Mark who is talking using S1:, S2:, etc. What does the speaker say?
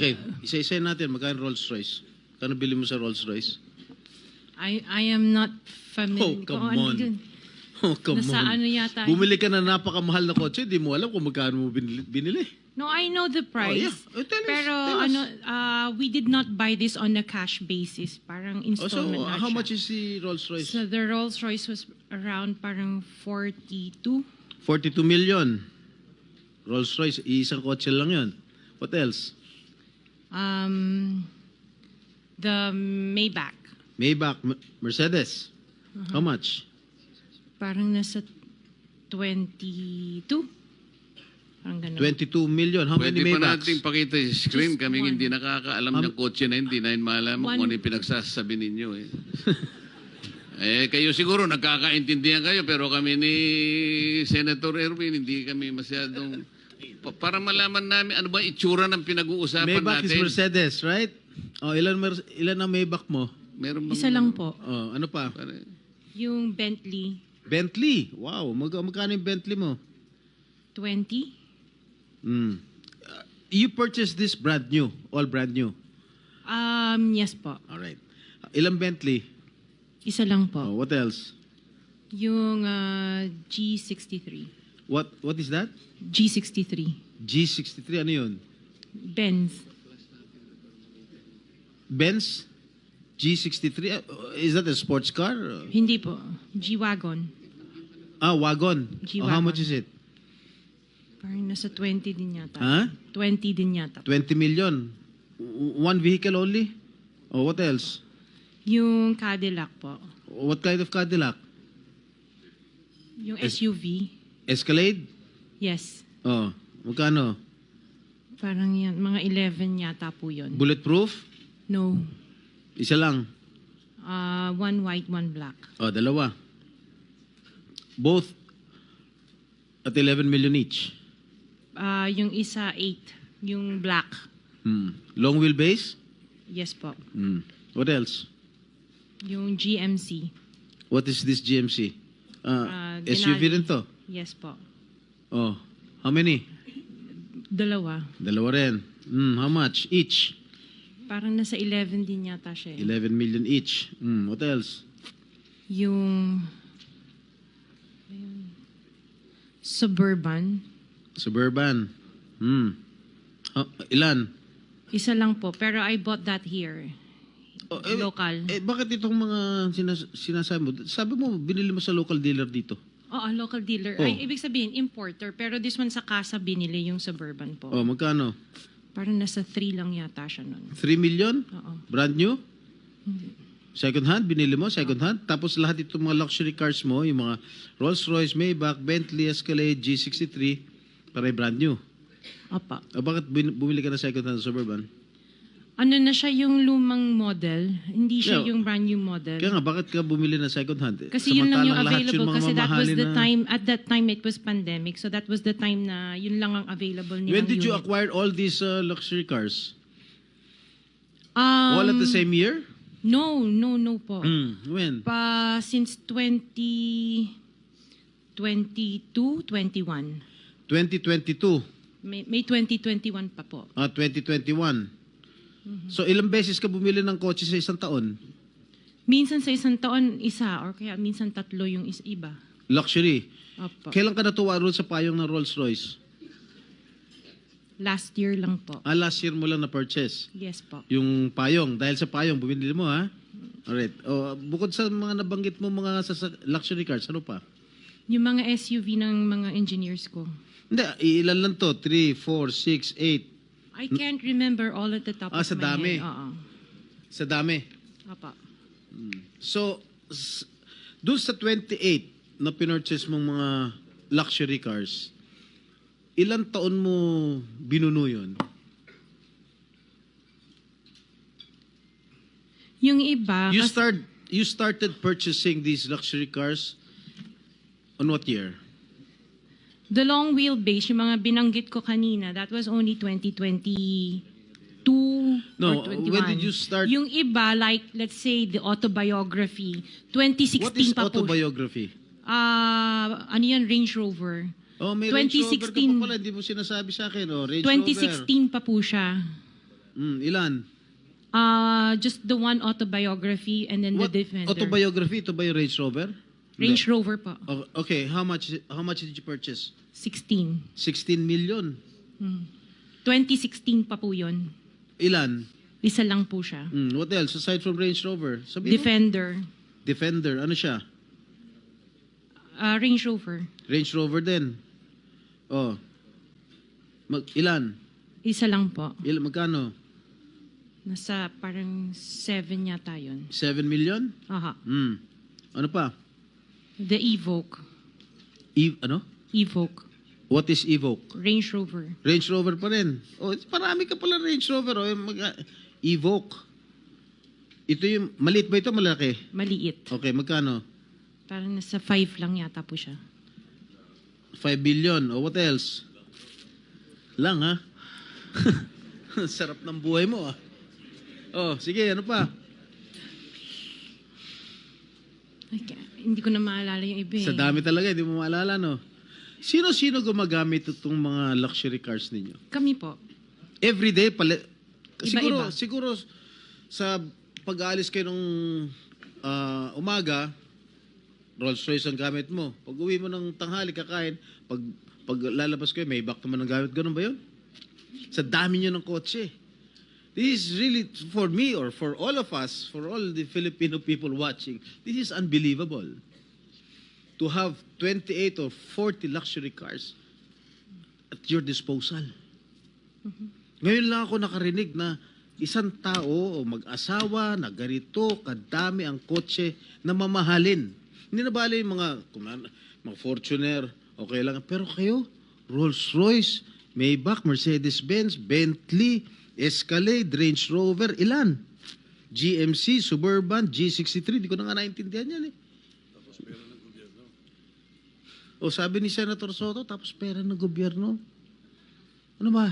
S1: Okay, isa-isa natin. Magkano Rolls Royce? Kano bili mo sa Rolls Royce?
S2: I am not familiar.
S1: Oh, come on. Oh, come
S2: Nasa
S1: on.
S2: ano yata.
S1: Bumili ka na napakamahal na kotse, di mo alam kung magkano mo binili.
S2: No, I know the price.
S1: yeah. Tell us,
S2: Pero
S1: tell us.
S2: we did not buy this on a cash basis. Parang
S1: Oh, so,
S2: installment na
S1: how
S2: siya.
S1: much is the Rolls Royce?
S2: So the Rolls Royce was around parang 42.
S1: 42 million. Rolls Royce, isang kotse lang yun. What else?
S2: The Maybach.
S1: Maybach, Mercedes.
S2: Uh-huh.
S1: How much?
S2: Parang nasa 22. Parang ganun.
S1: 22 million. How
S3: Pwede
S1: many
S3: pa
S1: Maybachs?
S3: nating pakita yung screen.
S2: Just
S3: Kaming
S2: one.
S3: hindi nakakaalam ng kotse na hindi na malaman
S2: One.
S3: kung ano yung pinagsasabi ninyo. Kayo siguro nagkakaintindihan kayo pero kami ni Senator Erwin hindi kami masyadong... Para malaman namin ano ba itsura ng pinag-uusapan
S1: Maybach is
S3: natin.
S1: Mercedes, right? Oh, ilan ang Maybach mo?
S3: Meron bang-
S2: Isa lang po.
S1: Oh, ano pa?
S2: Yung Bentley,
S1: Bentley. Wow, magkano yung Bentley mo?
S2: 20.
S1: You purchased this brand new, all brand new.
S2: Yes po.
S1: All right. Ilang Bentley?
S2: Isa lang
S1: Oh,
S2: po.
S1: what else?
S2: Yung G63.
S1: What is that?
S2: G63.
S1: G63, ano yun?
S2: Benz.
S1: Benz? G63? Is that a sports car?
S2: Hindi po. G-Wagon.
S1: Ah, wagon.
S2: G-wagon.
S1: Oh, how much is it?
S2: Parang nasa 20 din yata.
S1: Huh?
S2: 20 din yata.
S1: 20 million. One vehicle only? Oh, what else?
S2: Yung Cadillac po.
S1: What kind of Cadillac?
S2: Yung SUV.
S1: Escalade?
S2: Yes.
S1: Oh, magkano?
S2: Parang yan. Mga 11 yata po yun.
S1: Bulletproof?
S2: No.
S1: Isa lang.
S2: One white, one black.
S1: Oh, dalawa. Both at 11 million each.
S2: Yung isa 8. Yung black.
S1: Long wheelbase?
S2: Yes po.
S1: What else?
S2: Yung GMC.
S1: What is this GMC? SUV
S2: Denali.
S1: rin to?
S2: Yes po.
S1: Oh, how many?
S2: Dalawa.
S1: Dalawa rin. How much each?
S2: Parang nasa 11 din yata siya.
S1: 11 million each. What else?
S2: Yung Suburban.
S1: Suburban. Ilan?
S2: Isa lang po. Pero I bought that here. Local.
S1: Bakit itong mga sinasabi mo? Sabi mo, binili mo sa local dealer dito.
S2: Oo, local dealer.
S1: Oh.
S2: Ay, ibig sabihin, importer. Pero this one sa casa binili yung Suburban po.
S1: Oh, magkano?
S2: Parang nasa 3 lang yata siya nun.
S1: 3 million?
S2: Oo.
S1: Brand new? Second hand? Binili mo? Second hand? Tapos lahat itong mga luxury cars mo, yung mga Rolls Royce, Maybach, Bentley, Escalade, G63, para brand new.
S2: Opa.
S1: O bakit bumili ka na second hand Suburban?
S2: Ano na siya yung lumang model? Hindi siya
S1: Yeah.
S2: yung brand new model.
S1: Kaya nga, bakit ka bumili na second hand?
S2: Kasi yun lang yung
S1: Samantalang lahat
S2: available
S1: mga
S2: kasi that was
S1: mamahalin
S2: the
S1: na-
S2: time, at that time it was pandemic. So that was the time na yun lang ang available nilang
S1: When did you
S2: unit.
S1: acquire all these luxury cars? All at the same year?
S2: No po.
S1: When?
S2: Since 2022, 21.
S1: 2022.
S2: May 2021 pa po.
S1: 2021. So ilang beses ka bumili ng kotse sa isang taon?
S2: Minsan sa isang taon, isa. Or kaya minsan 3 yung iba.
S1: Luxury.
S2: Opo.
S1: Kailan ka natuwa roon sa payong ng Rolls Royce?
S2: Last year lang po.
S1: Last year mo lang na-purchase.
S2: Yes po.
S1: Yung payong. Dahil sa payong, bumili mo ha? Alright. Bukod sa mga nabanggit mo mga luxury cars, ano pa?
S2: Yung mga SUV ng mga engineers ko.
S1: Hindi, ilan lang to? 3, 4, 6, 8.
S2: I can't remember all at the top of
S1: Sa
S2: my
S1: dami.
S2: head. Oo.
S1: Sa dami.
S2: Opo.
S1: So, doon sa 28 na pinurchase mong mga luxury cars, ilang taon mo binuno yun?
S2: Yung iba,
S1: You started purchasing these luxury cars on what year?
S2: the long wheelbase, yung mga binanggit ko kanina, that was only 2022
S1: No,
S2: or 21.
S1: when did you start?
S2: Yung iba, like, let's say, the autobiography, 2016
S1: What is
S2: pa po.
S1: autobiography?
S2: Ano yan, Range Rover.
S1: Oh, may Range Rover ka
S2: 2016.
S1: pa pala, hindi mo sinasabi sa akin. Oh, Range
S2: 2016 pa po siya.
S1: Rover. Ilan?
S2: Just the one autobiography and then
S1: What
S2: the Defender.
S1: autobiography? Ito ba yung Range Rover?
S2: Range
S1: Hindi.
S2: Rover po.
S1: Okay, how much did you purchase?
S2: 16.
S1: 16 million.
S2: 2016 pa po yun.
S1: Ilan?
S2: Isa lang po siya.
S1: What else aside from Range Rover? Sabi mo?
S2: Defender.
S1: Defender. Ano siya?
S2: Range Rover.
S1: Range Rover din. Oh. Ilan?
S2: Isa lang po.
S1: Magkano?
S2: Nasa parang 7 yata yun.
S1: 7 million?
S2: Aha.
S1: Ano pa?
S2: The Evoque.
S1: Ano?
S2: Evoque.
S1: What is Evoque?
S2: Range Rover.
S1: Range Rover pa rin. Oh, marami ka pala Range Rover. Oh. Evoque. Ito yung, maliit ba ito? Malaki?
S2: Maliit.
S1: Okay, magkano?
S2: Parang nasa 5 lang yata po siya.
S1: 5 billion. Oh, what else? Lang, ha? Sarap ng buhay mo, ah. Oh, sige, ano pa?
S2: Hindi ko na maalala yung iba eh.
S1: Sa dami talaga, hindi mo maalala, no? Sino-sino gumagamit itong mga luxury cars ninyo?
S2: Kami po.
S1: Everyday,
S2: Iba-iba.
S1: siguro sa pag-aalis kayo nung umaga, Rolls Royce ang gamit mo. Pag uwi mo ng tanghali, kakain, pag lalabas kayo, may back naman ang gamit. Ganun ba yun? Sa dami nyo ng kotse. This is really, for me or for all of us, for all the Filipino people watching, this is unbelievable. To have 28 or 40 luxury cars at your disposal. Ngayon lang ako nakarinig na isang tao o mag-asawa na ganito kadami ang kotse na mamahalin. Hindi na bali yung mga Fortuner, okay lang. Pero kayo, Rolls-Royce, Maybach, Mercedes-Benz, Bentley, Escalade, Range Rover, ilan? GMC, Suburban, G63, di ko na nga naintindihan yan eh. O sabi ni Senator Soto, tapos pera ng gobyerno. Ano ba?